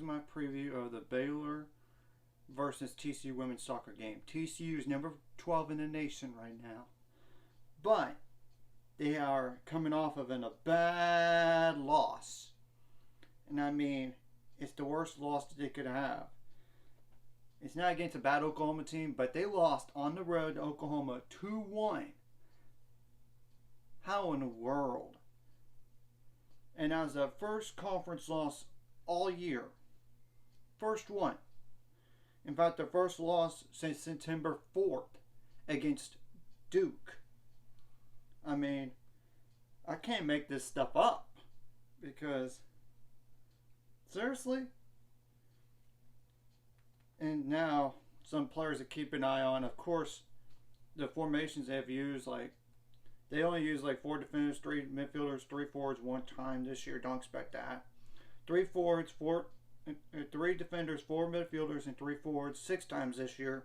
my preview of the Baylor versus TCU women's soccer game. TCU is number 12 in the nation right now, but they are coming off of a bad loss. And I mean, it's the worst loss that they could have. It's not against a bad Oklahoma team, but they lost on the road to Oklahoma 2-1. How in the world? And that was the first conference loss all year. First one. In fact, the first loss since September 4th against Duke. I mean, I can't make this stuff up because, seriously? And now, some players to keep an eye on. Of course, the formations they've used, they only use 4 defenders, 3 midfielders, 3 forwards 1 time this year. Don't expect that. 3 forwards, 3 defenders, 4 midfielders, and 3 forwards 6 times this year.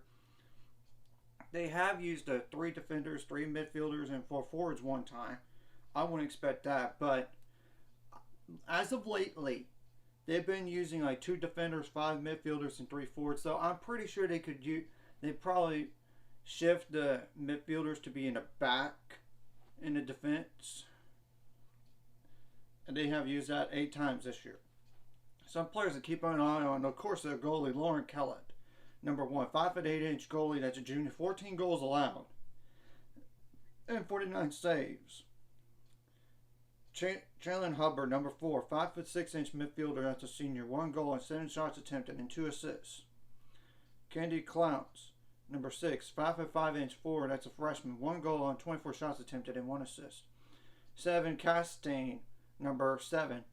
They have used 3 defenders, 3 midfielders, and 4 forwards 1 time. I wouldn't expect that, but as of lately, they've been using 2 defenders, 5 midfielders, and 3 forwards. So I'm pretty sure they probably shift the midfielders to be in the back in the defense. And they have used that 8 times this year. Some players to keep an eye on, of course, their goalie, Lauren Kellett. Number 1, 5'8" goalie, that's a junior, 14 goals allowed. And 49 saves. Chandler Hubbard, number 4, 5'6" midfielder, that's a senior, 1 goal and 7 shots attempted and 2 assists. Candy Clounce, number 6, 5'5" forward, that's a freshman, 1 goal on 24 shots attempted and 1 assist. 7 Castaigne, number 7,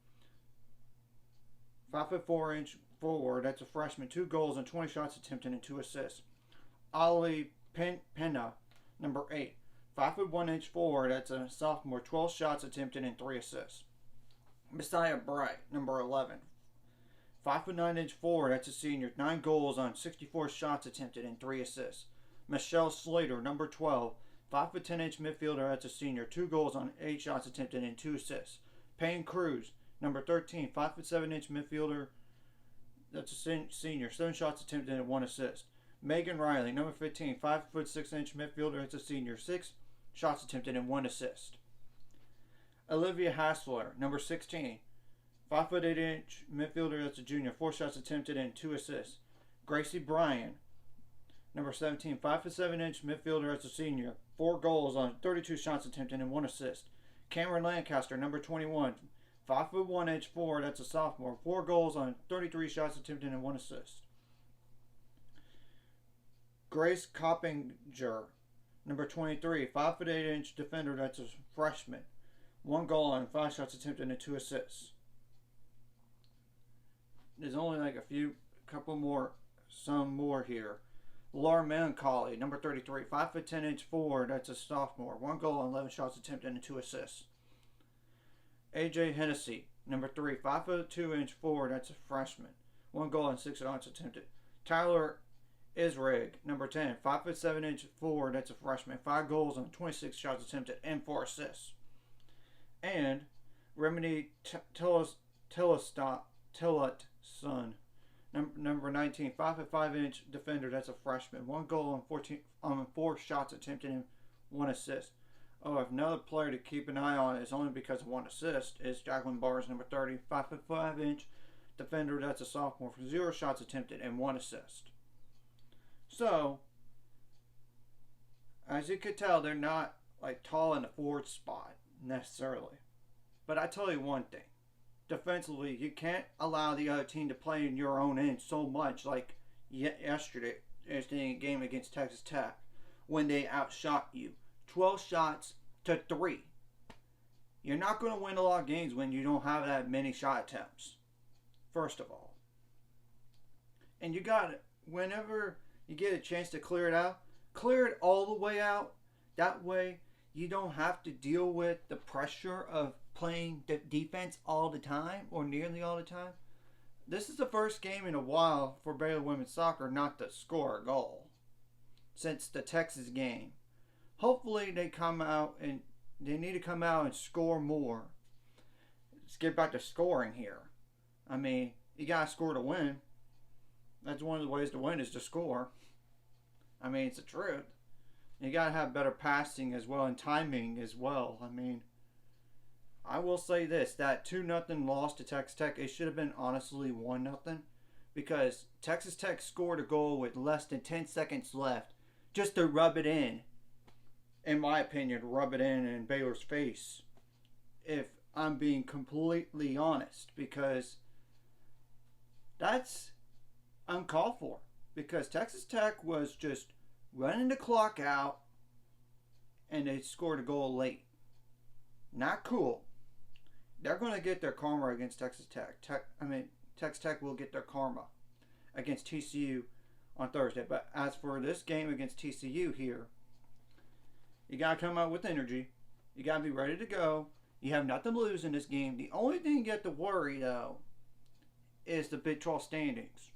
5'4" forward, that's a freshman, 2 goals and 20 shots attempted and 2 assists. Ali Penna, number 8, 5'1" forward, that's a sophomore, 12 shots attempted and 3 assists. Messiah Bright, number 11, 5'9" forward, that's a senior, 9 goals on 64 shots attempted and 3 assists. Michelle Slater, number 12, 5'10" midfielder, that's a senior, 2 goals on 8 shots attempted and 2 assists. Payne Cruz, number 13, 5'7" midfielder, that's a senior, 7 shots attempted and 1 assist. Megan Riley, number 15, 5'6" midfielder, that's a senior, 6 shots attempted and 1 assist. Olivia Hassler, number 16, 5'8" midfielder, that's a junior, 4 shots attempted and 2 assists. Gracie Bryan, number 17, 5'7" midfielder, that's a senior, 4 goals on 32 shots attempted and 1 assist. Cameron Lancaster, number 21, 5'1" forward, that's a sophomore, 4 goals on 33 shots attempted and 1 assist. Grace Coppinger, number 23, 5'8" defender, that's a freshman, 1 goal on 5 shots attempted and 2 assists. There's only some more here. Laura Melancholy, number 33, 5'10" forward, that's a sophomore, 1 goal on 11 shots attempted and 2 assists. AJ Hennessy, number 3, 5'2" forward, that's a freshman, 1 goal and 6 shots attempted. Tyler Isrig, number 10, 5'7" forward, that's a freshman, 5 goals on 26 shots attempted and 4 assists. And Remedy Tillotson, number 19, 5'5" defender, that's a freshman, 1 goal on 4 shots attempted and 1 assist. Oh, if another player to keep an eye on is only because of 1 assist is Jacqueline Barnes, number 30, 5'5" defender, that's a sophomore, for 0 shots attempted and 1 assist. So, as you could tell, they're not tall in the forward spot necessarily. But I tell you one thing. Defensively, you can't allow the other team to play in your own end so much like yesterday in the game against Texas Tech when they outshot you. 12 shots to 3. You're not going to win a lot of games when you don't have that many shot attempts, first of all. And you got it. Whenever you get a chance to clear it out, clear it all the way out. That way you don't have to deal with the pressure of playing defense all the time or nearly all the time. This is the first game in a while for Baylor women's soccer not to score a goal since the Texas game. Hopefully they need to come out and score more. Let's get back to scoring here. I mean, You got to score to win. That's one of the ways to win is to score. I mean, it's the truth. You got to have better passing as well and timing as well. I mean, I will say this, that 2-0 loss to Texas Tech, it should have been honestly 1-0 because Texas Tech scored a goal with less than 10 seconds left just to rub it in my opinion, rub it in Baylor's face, if I'm being completely honest, because that's uncalled for. Because Texas Tech was just running the clock out and they scored a goal late. Not cool. They're going to get their karma against Texas Tech. Texas Tech will get their karma against TCU on Thursday. But as for this game against TCU here, you got to come out with energy. You got to be ready to go. You have nothing to lose in this game. The only thing you have to worry, though, is the Big 12 standings.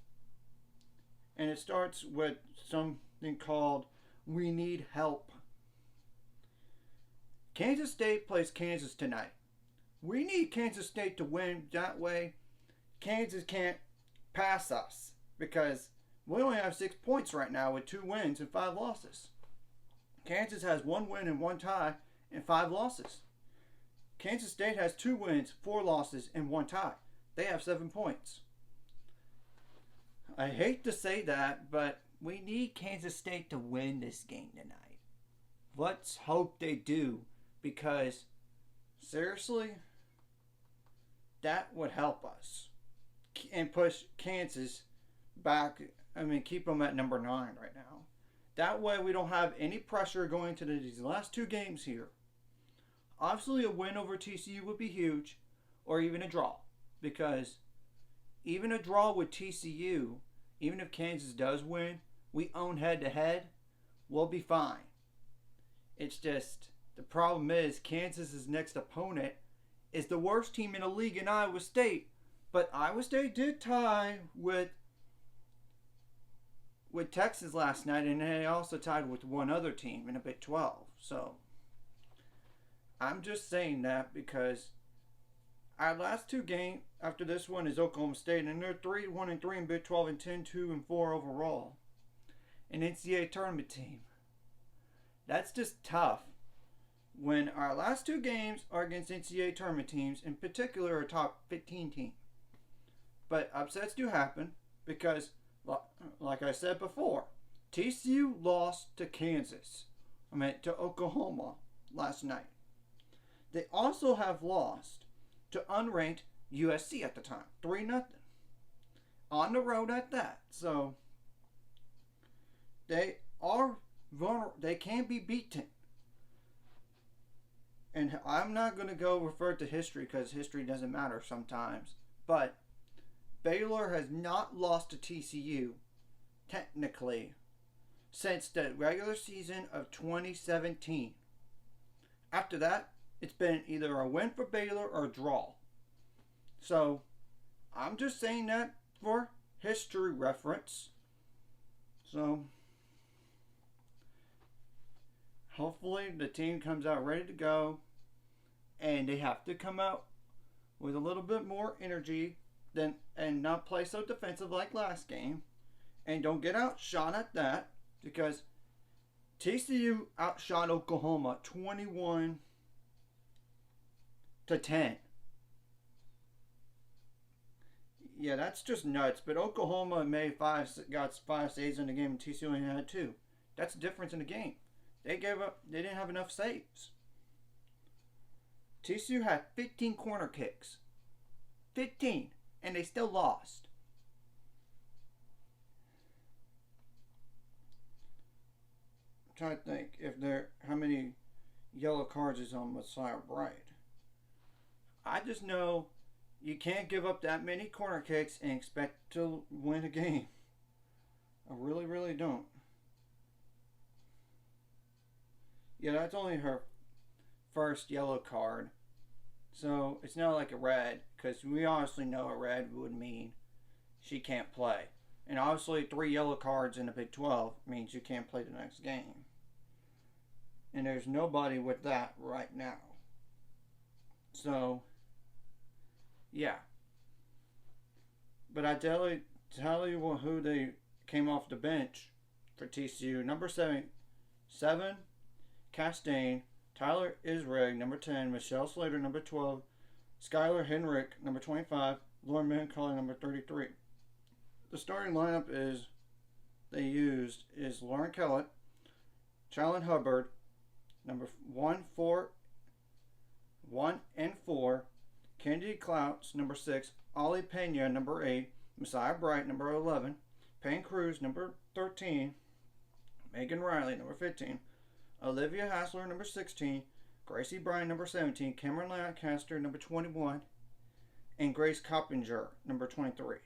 And it starts with something called We Need Help. Kansas State plays Kansas tonight. We need Kansas State to win. That way, Kansas can't pass us. Because we only have 6 points right now with 2 wins and 5 losses. Kansas has 1 win and 1 tie and 5 losses. Kansas State has 2 wins, 4 losses, and 1 tie. They have 7 points. I hate to say that, but we need Kansas State to win this game tonight. Let's hope they do, because seriously, that would help us and push Kansas back. Keep them at number 9 right now. That way we don't have any pressure going into these last 2 games here. Obviously, a win over TCU would be huge, or even a draw, because even a draw with TCU, even if Kansas does win, we own head-to-head, we'll be fine. It's just, the problem is Kansas's next opponent is the worst team in the league in Iowa State, but Iowa State did tie with Texas last night, and they also tied with one other team in a Big 12. So, I'm just saying that because our last 2 games after this one is Oklahoma State, and they're 3-1-3 in Big 12 and 10-2-4 overall. An NCAA tournament team. That's just tough when our last 2 games are against NCAA tournament teams, in particular a top 15 team. But upsets do happen because, like I said before, TCU lost to to Oklahoma last night. They also have lost to unranked USC at the time, 3-0. On the road at that. So, they are vulnerable. They can be beaten. And I'm not going to go refer to history because history doesn't matter sometimes. But Baylor has not lost to TCU, technically, since the regular season of 2017. After that, it's been either a win for Baylor or a draw. So, I'm just saying that for history reference. So, hopefully the team comes out ready to go. And they have to come out with a little bit more energy and not play so defensive like last game. And don't get outshot at that. Because TCU outshot Oklahoma 21-10. Yeah, that's just nuts. But Oklahoma got 5 saves in the game, and TCU only had 2. That's the difference in the game. They didn't have enough saves. TCU had 15 corner kicks. 15. And they still lost. I'm trying to think how many yellow cards is on Messiah Bright. I just know you can't give up that many corner kicks and expect to win a game. I really, really don't. Yeah, that's only her first yellow card. So, it's not like a red, because we honestly know a red would mean she can't play. And obviously 3 yellow cards in the Big 12 means you can't play the next game. And there's nobody with that right now. So, yeah. But I tell you who they came off the bench for TCU. Number 7, Castaigne, Tyler Israeg, number 10, Michelle Slater, number 12, Skylar Henrick, number 25, Lauren Macaulay, number 33. The starting lineup they used is Lauren Kellett, Challen Hubbard, number 1 and 4, Kennedy Clouts, number 6, Ollie Pena, number 8, Messiah Bright, number 11, Payne Cruz, number 13, Megan Riley, number 15, Olivia Hassler, number 16, Gracie Bryan, number 17, Cameron Lancaster, number 21, and Grace Coppinger, number 23.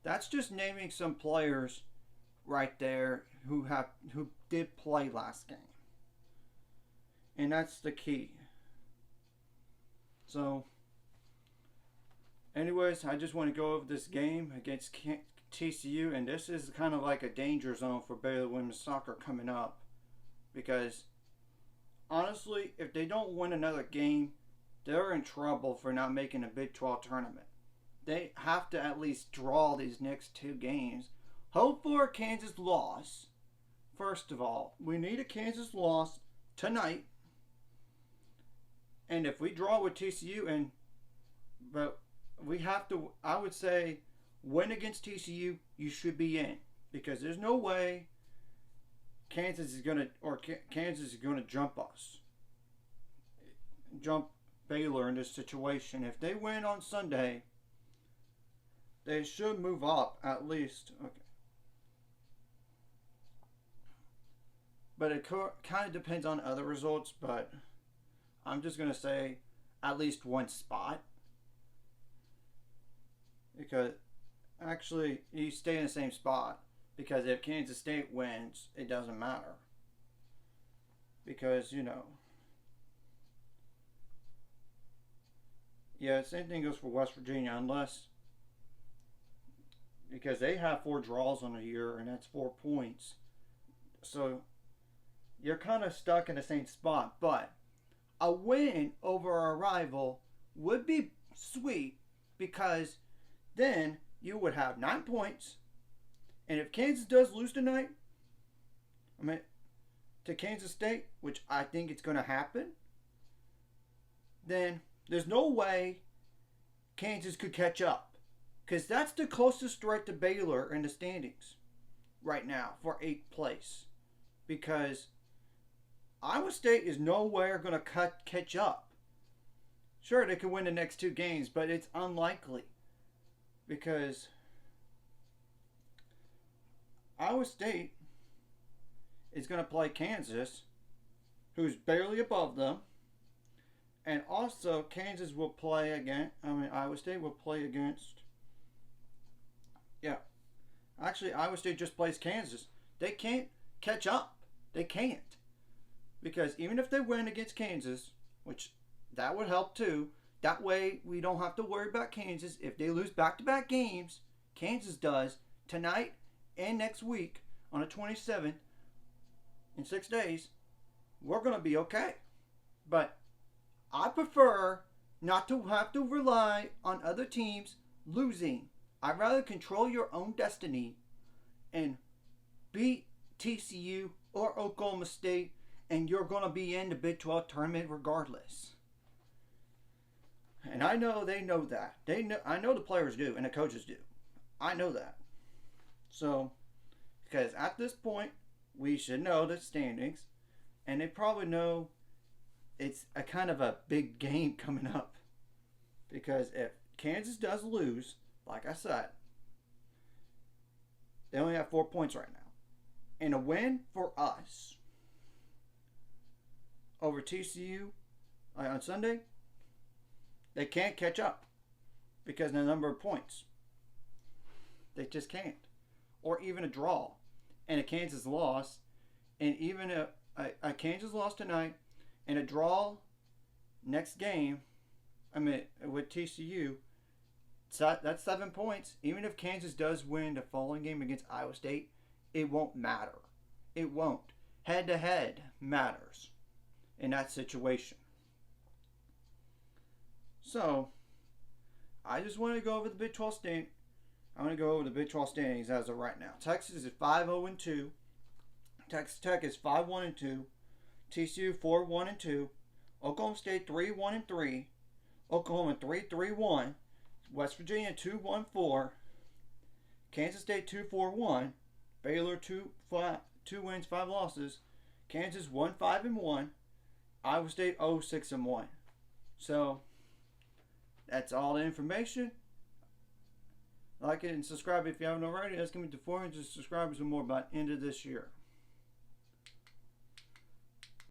That's just naming some players right there who did play last game. And that's the key. So, anyways, I just want to go over this game against TCU, and this is kind of like a danger zone for Baylor women's soccer coming up, because honestly, if they don't win another game, they're in trouble for not making a Big 12 tournament. They have to at least draw these next 2 games. Hope for a Kansas loss. First of all, we need a Kansas loss tonight. And if we draw with TCU, but we have to, I would say, win against TCU, you should be in. Because there's no way Kansas is gonna jump us. Jump Baylor in this situation. If they win on Sunday, they should move up at least. Okay. But it kind of depends on other results, but I'm just going to say at least 1 spot. Because actually, you stay in the same spot. Because if Kansas State wins, it doesn't matter. Because, yeah, same thing goes for West Virginia, because they have 4 draws on the year, and that's 4 points. So, you're kind of stuck in the same spot. But a win over our rival would be sweet, because then you would have 9 points. And if Kansas does lose tonight, to Kansas State, which I think it's going to happen, then there's no way Kansas could catch up. Because that's the closest threat to Baylor in the standings right now for 8th place. Because Iowa State is nowhere going to catch up. Sure, they could win the next 2 games, but it's unlikely. Because Iowa State is going to play Kansas, who's barely above them. And also, Kansas will play Iowa State will play against... Yeah. Actually, Iowa State just plays Kansas. They can't catch up. They can't. Because even if they win against Kansas, which that would help too, that way we don't have to worry about Kansas. If they lose back-to-back games, Kansas does, tonight and next week on the 27th, in 6 days, we're going to be okay. But I prefer not to have to rely on other teams losing. I'd rather control your own destiny and beat TCU or Oklahoma State, and you're going to be in the Big 12 tournament regardless. And I know they know that. I know the players do, and the coaches do. I know that. So, because at this point, we should know the standings, and they probably know it's a kind of a big game coming up. Because if Kansas does lose, like I said, they only have 4 points right now. And a win for us over TCU on Sunday, they can't catch up because of the number of points. They just can't. Or even a draw and a Kansas loss, and even a Kansas loss tonight and a draw next game, with TCU, that's 7 points. Even if Kansas does win the following game against Iowa State, it won't matter. It won't. Head-to-head matters in that situation. So, I just want to go over the Big 12 stand. I'm going to go over the Big 12 standings as of right now. Texas is 5-0-2. Texas Tech is 5-1-2. TCU 4-1-2. Oklahoma State 3-1-3. Oklahoma 3-3-1. West Virginia 2-1-4. Kansas State 2-4-1. Baylor 2 wins, 5 losses. Kansas 1-5-1. Iowa State 0-6-1. So that's all the information. Like it and subscribe if you haven't already. That's going to be to 400 subscribers or more by the end of this year.